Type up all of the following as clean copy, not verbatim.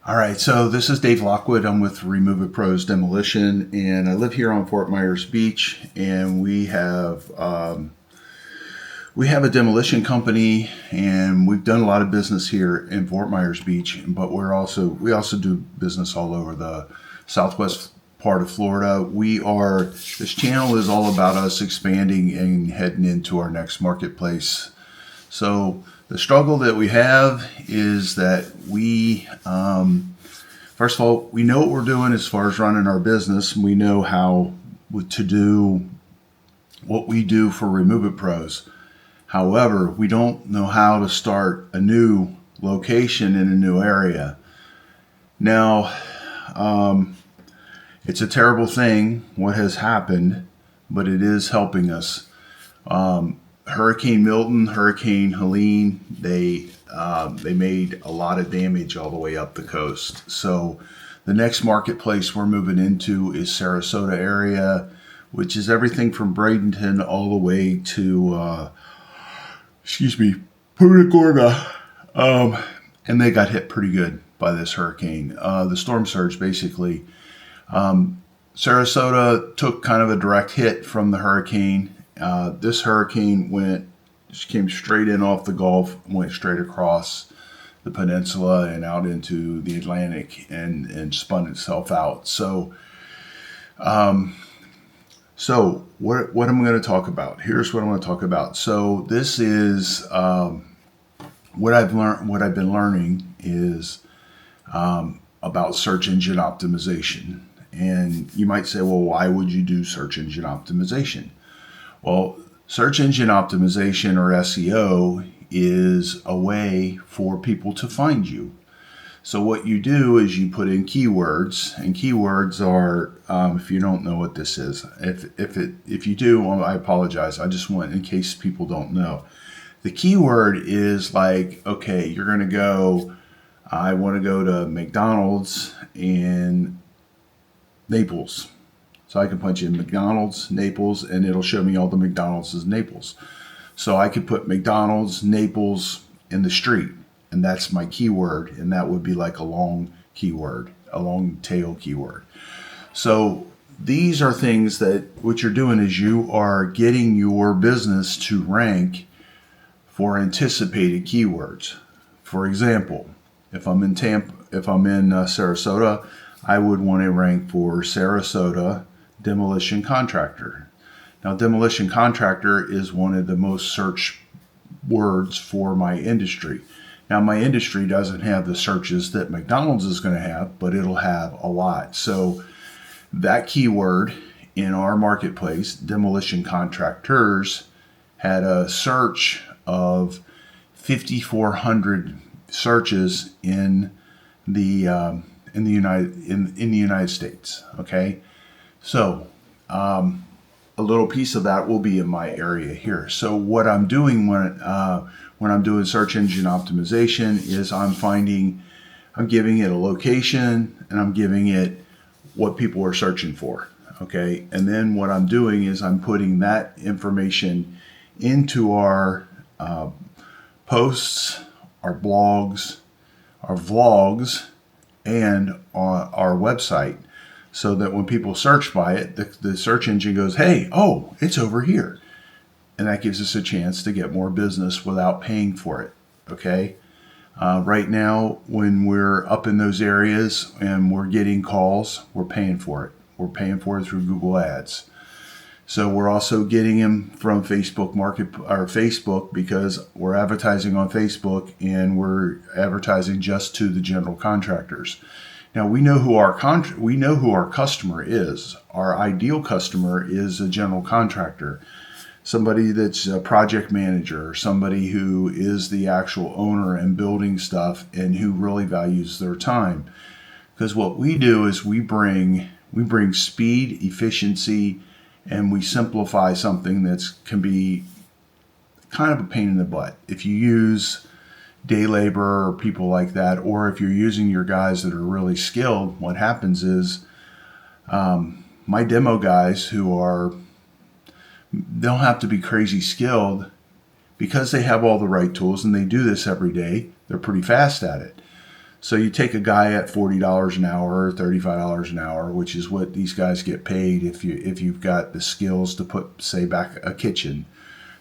All right, so this is Dave Lockwood. I'm with Demolition, and I live here on Fort Myers Beach, and we have a demolition company, and we've done a lot of business here in Fort Myers Beach, but we also do business all over the southwest part of Florida. This channel is all about us expanding and heading into our next marketplace. So the struggle that we have is that first of all, we know what we're doing as far as running our business. We know how to do what we do for Remove It Pros. However, we don't know how to start a new location in a new area. Now, it's a terrible thing what has happened, but it is helping us. Hurricane Milton, Hurricane Helene, they made a lot of damage all the way up the coast. So the next marketplace we're moving into is Sarasota area, which is everything from Bradenton all the way to, Punta Gorda. And they got hit pretty good by this hurricane. The storm surge basically. Sarasota took kind of a direct hit from the hurricane. This hurricane came straight in off the Gulf, went straight across the peninsula and out into the Atlantic and spun itself out. So what I'm going to talk about. Here's what I'm going to talk about. So this is what I've been learning is about search engine optimization. And you might say, well, why would you do search engine optimization? Well, search engine optimization, or SEO, is a way for people to find you. So what you do is you put in keywords, and keywords are, if you don't know what this is, if you do, well, I apologize. I just want, in case people don't know. The keyword is like, okay, you're going to go, I want to go to McDonald's in Naples. So I can punch in McDonald's, Naples, and it'll show me all the McDonald's in Naples. So I could put McDonald's, Naples in the street, and that's my keyword, and that would be like a long keyword, a long tail keyword. So these are things that what you're doing is you are getting your business to rank for anticipated keywords. For example, if I'm in Sarasota, I would want to rank for Sarasota demolition contractor. Now, demolition contractor is one of the most searched words for my industry. Now, my industry doesn't have the searches that McDonald's is going to have, but it'll have a lot. So that keyword in our marketplace, demolition contractors, had a search of 5,400 searches in the United States. Okay. So, a little piece of that will be in my area here. So what I'm doing when I'm doing search engine optimization is I'm giving it a location, and I'm giving it what people are searching for. Okay. And then what I'm doing is I'm putting that information into our posts, our blogs, our vlogs, and our website, so that when people search by it, the search engine goes, hey, oh, it's over here. And that gives us a chance to get more business without paying for it. Okay. Right now, when we're up in those areas and we're getting calls, we're paying for it. We're paying for it through Google Ads. So we're also getting them from Facebook, because we're advertising on Facebook, and we're advertising just to the general contractors. Now we know who our customer is. Our ideal customer is a general contractor, somebody that's a project manager, somebody who is the actual owner and building stuff, and who really values their time. Because what we do is we bring speed, efficiency, and we simplify something that can be kind of a pain in the butt. If you use day labor or people like that, or if you're using your guys that are really skilled, what happens is my demo guys don't have to be crazy skilled, because they have all the right tools and they do this every day. They're pretty fast at it. So you take a guy at $40 an hour or $35 an hour, which is what these guys get paid if you've got the skills to put, say, back a kitchen.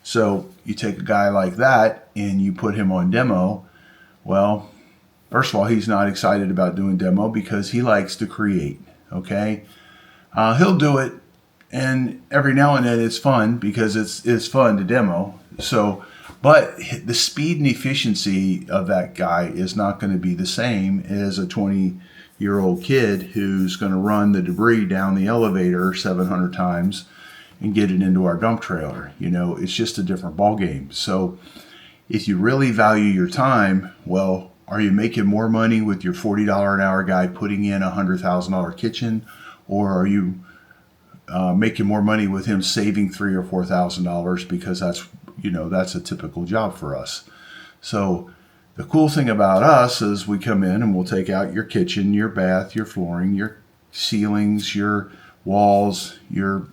So you take a guy like that and you put him on demo. Well, first of all, he's not excited about doing demo because he likes to create. Okay, he'll do it, and every now and then it's fun because it's fun to demo. So, but the speed and efficiency of that guy is not going to be the same as a 20-year-old kid who's going to run the debris down the elevator 700 times and get it into our dump trailer. You know, it's just a different ball game. So if you really value your time, well, are you making more money with your $40 an hour guy putting in a $100,000 kitchen, or are you making more money with him saving $3,000 or $4,000 because that's a typical job for us? So the cool thing about us is we come in and we'll take out your kitchen, your bath, your flooring, your ceilings, your walls, your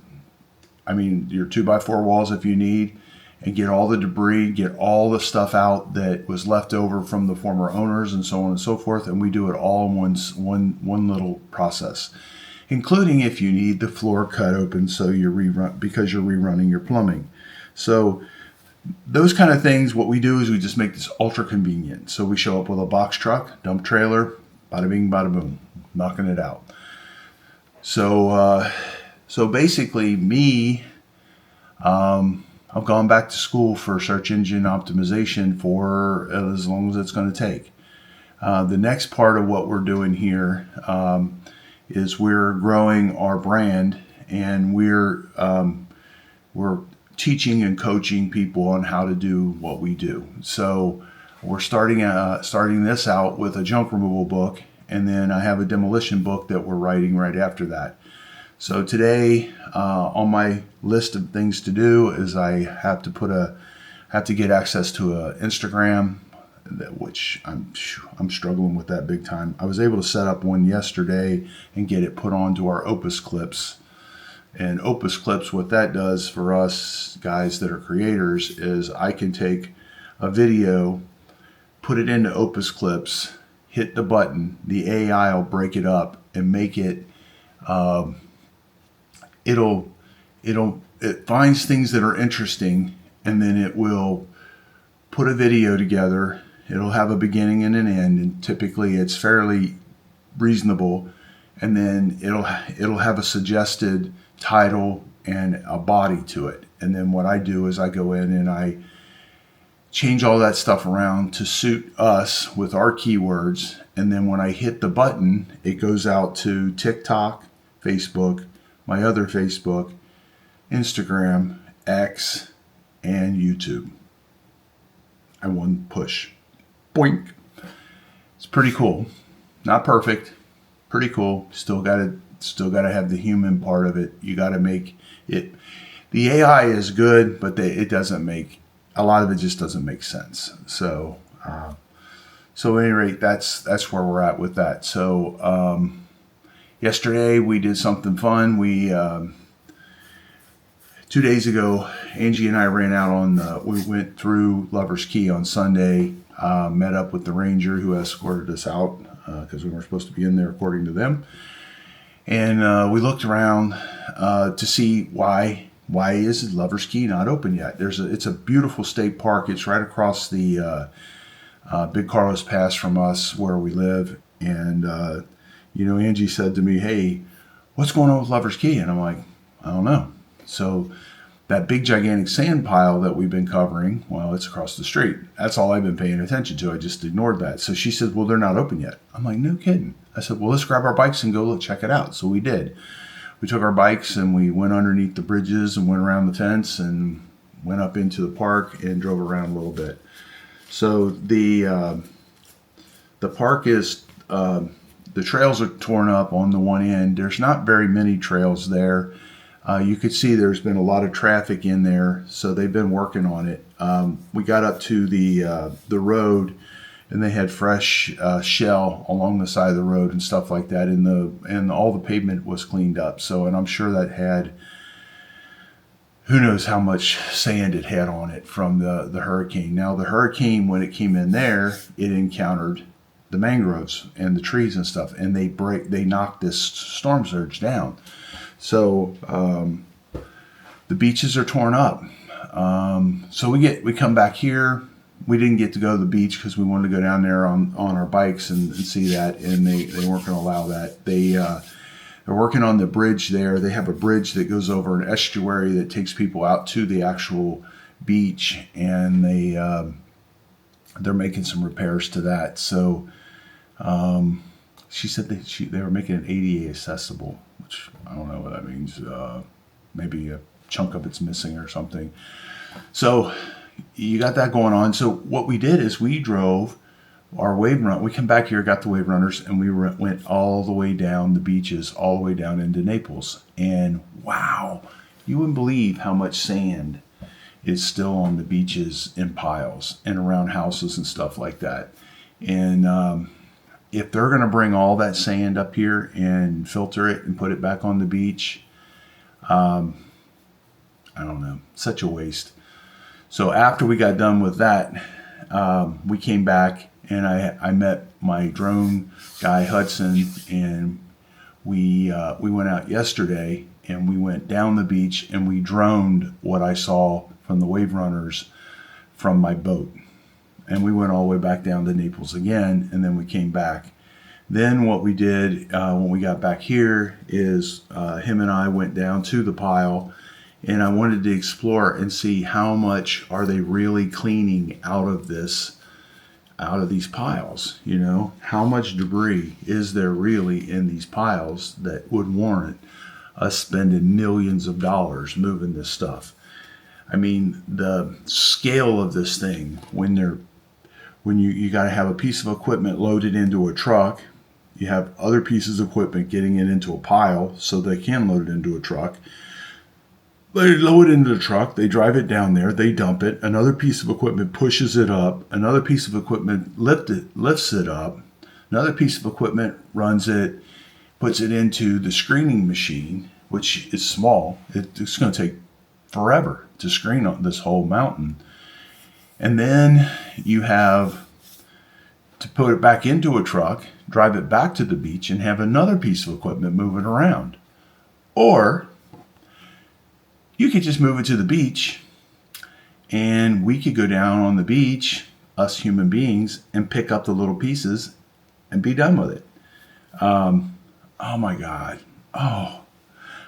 2x4 walls if you need, and get all the debris, get all the stuff out that was left over from the former owners and so on and so forth. And we do it all in one little process, including if you need the floor cut open so you're rerunning your plumbing. So those kind of things, what we do is we just make this ultra convenient. So we show up with a box truck, dump trailer, bada bing, bada boom, knocking it out. So basically me, I've gone back to school for search engine optimization for as long as it's going to take. The next part of what we're doing here is we're growing our brand, and we're teaching and coaching people on how to do what we do. So we're starting this out with a junk removal book, and then I have a demolition book that we're writing right after that. So today, on my list of things to do is I have to get access to a Instagram, which I'm struggling with that big time. I was able to set up one yesterday and get it put onto our Opus Clips. And Opus Clips, what that does for us guys that are creators is I can take a video, put it into Opus Clips, hit the button, the AI will break it up and make it. It finds things that are interesting, and then it will put a video together. It'll have a beginning and an end, and typically it's fairly reasonable. And then it'll have a suggested title and a body to it. And then what I do is I go in and I change all that stuff around to suit us with our keywords. And then when I hit the button, it goes out to TikTok, Facebook, my other Facebook, Instagram, X, and YouTube. And one push. Boink. It's pretty cool. Not perfect. Pretty cool. Still gotta have the human part of it. You gotta make it. The AI is good, but it doesn't make, a lot of it just doesn't make sense. So at any rate, that's where we're at with that. So yesterday we did something fun. We 2 days ago, Angie and I ran out we went through Lover's Key on Sunday, met up with the ranger who escorted us out because we weren't supposed to be in there according to them. And we looked around to see why is Lover's Key not open yet. It's a beautiful state park. It's right across the Big Carlos Pass from us where we live. And, Angie said to me, "Hey, what's going on with Lover's Key?" And I'm like, "I don't know." So that big gigantic sand pile that we've been covering, well, it's across the street. That's all I've been paying attention to. I just ignored that. So she said, "Well, they're not open yet." I'm like, "No kidding." I said, "Well, let's grab our bikes and go check it out." So we did. We took our bikes and we went underneath the bridges and went around the tents and went up into the park and drove around a little bit. So the park is, the trails are torn up on the one end. There's not very many trails there. You could see there's been a lot of traffic in there, so they've been working on it. We got up to the road, and they had fresh shell along the side of the road and stuff like that, and all the pavement was cleaned up. So, and I'm sure that had, who knows how much sand it had on it from the hurricane. Now, the hurricane, when it came in there, it encountered the mangroves and the trees and stuff, and they knock this storm surge down. So the beaches are torn up. So we come back here. We didn't get to go to the beach because we wanted to go down there on our bikes and see that, and they weren't going to allow that. They're working on the bridge there. They have a bridge that goes over an estuary that takes people out to the actual beach, and they're making some repairs to that. So she said they were making it ADA accessible, which I don't know what that means. Maybe a chunk of it's missing or something. So you got that going on. So what we did is we drove our wave run. We came back here, got the wave runners, and we went all the way down the beaches, all the way down into Naples. And wow, you wouldn't believe how much sand is still on the beaches in piles and around houses and stuff like that. And if they're going to bring all that sand up here and filter it and put it back on the beach, I don't know, such a waste. So after we got done with that, we came back, and I met my drone guy, Hudson, and we went out yesterday, and we went down the beach, and we droned what I saw from the wave runners from my boat. And we went all the way back down to Naples again, and then we came back. Then what we did when we got back here is him and I went down to the pile, and I wanted to explore and see how much are they really cleaning out of these piles. You know, how much debris is there really in these piles that would warrant us spending millions of dollars moving this stuff. I mean, the scale of this thing, when you got to have a piece of equipment loaded into a truck, you have other pieces of equipment getting it into a pile so they can load it into a truck. They load it into the truck, they drive it down there, they dump it, another piece of equipment pushes it up, another piece of equipment lifts it up, another piece of equipment runs it, puts it into the screening machine, which is small. It's going to take forever to screen on this whole mountain. And then you have to put it back into a truck, drive it back to the beach, and have another piece of equipment moving around. Or you could just move it to the beach, and we could go down on the beach, us human beings, and pick up the little pieces and be done with it. Oh my God. Oh,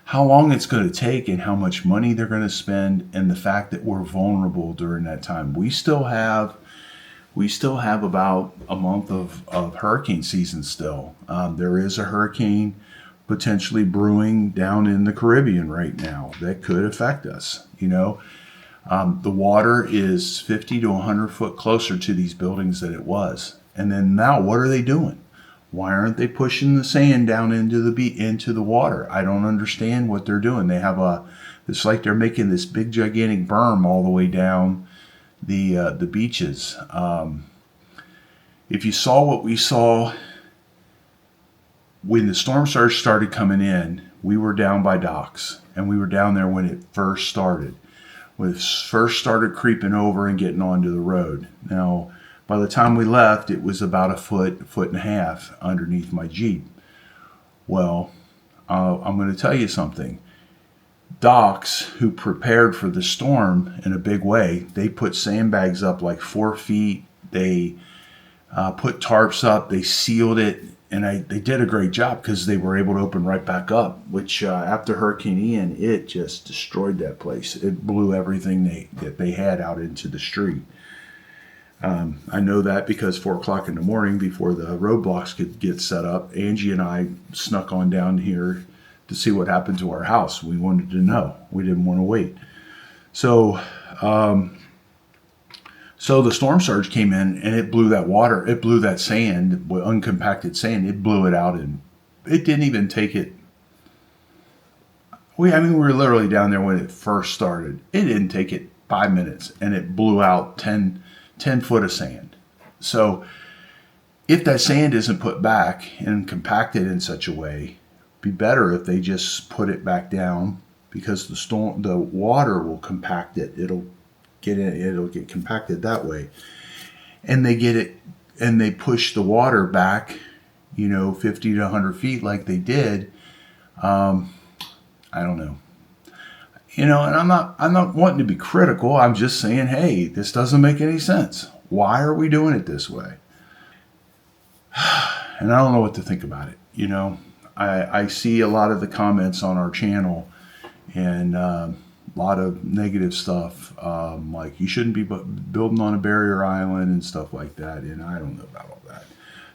how long it's going to take and how much money they're going to spend, and the fact that we're vulnerable during that time. We still have about a month of hurricane season still. There is a hurricane potentially brewing down in the Caribbean right now that could affect us. You know, the water is 50 to 100 foot closer to these buildings than it was. And then now, what are they doing? Why aren't they pushing the sand down into the water? I don't understand what they're doing. They have it's like they're making this big gigantic berm all the way down the beaches. If you saw what we saw when the storm surge started coming in, we were down by docks, and we were down there when it first started. When it first started creeping over and getting onto the road. Now, by the time we left, it was about a foot and a half underneath my Jeep. Well, I'm going to tell you something. Docks, who prepared for the storm in a big way, they put sandbags up like 4 feet. They put tarps up. They sealed it. And they did a great job because they were able to open right back up, which after Hurricane Ian, it just destroyed that place. It blew everything that they had out into the street. I know that because 4 o'clock in the morning, before the roadblocks could get set up, Angie and I snuck on down here to see what happened to our house. We wanted to know. We didn't want to wait. So the storm surge came in, and it blew that water. It blew that sand, uncompacted sand. It blew it out, and it didn't even take it. We were literally down there when it first started. It didn't take it 5 minutes, and it blew out 10 foot of sand. So if that sand isn't put back and compacted in such a way, it'd be better if they just put it back down, because the water will compact it. It'll get compacted that way, and they get it and they push the water back, 50 to 100 feet like they did, I don't know. And I'm not wanting to be critical. I'm just saying, hey, this doesn't make any sense. Why are we doing it this way? And I don't know what to think about it. I see a lot of the comments on our channel, and a lot of negative stuff, like you shouldn't be building on a barrier island and stuff like that. And I don't know about all that.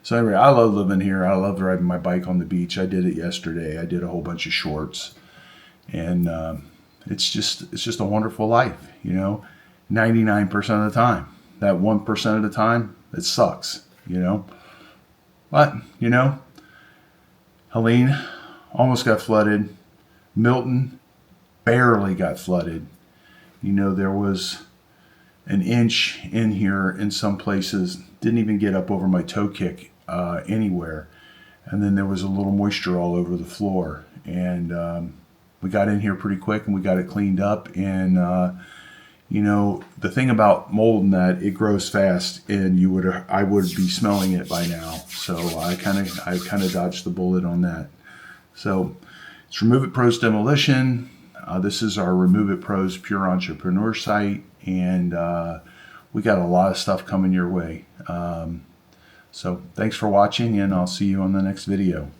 So anyway, I love living here. I love riding my bike on the beach. I did it yesterday. I did a whole bunch of shorts, and it's just a wonderful life. 99% of the time. That 1% of the time, it sucks. But Helene almost got flooded. Milton barely got flooded. There was an inch in here in some places. Didn't even get up over my toe kick anywhere. And then there was a little moisture all over the floor. And we got in here pretty quick and we got it cleaned up. And the thing about mold and that, it grows fast, and I would be smelling it by now. So I kind of dodged the bullet on that. So it's Remove It Pros Demolition. This is our Remove It Pros Pure Entrepreneur site, and we got a lot of stuff coming your way. So thanks for watching, and I'll see you on the next video.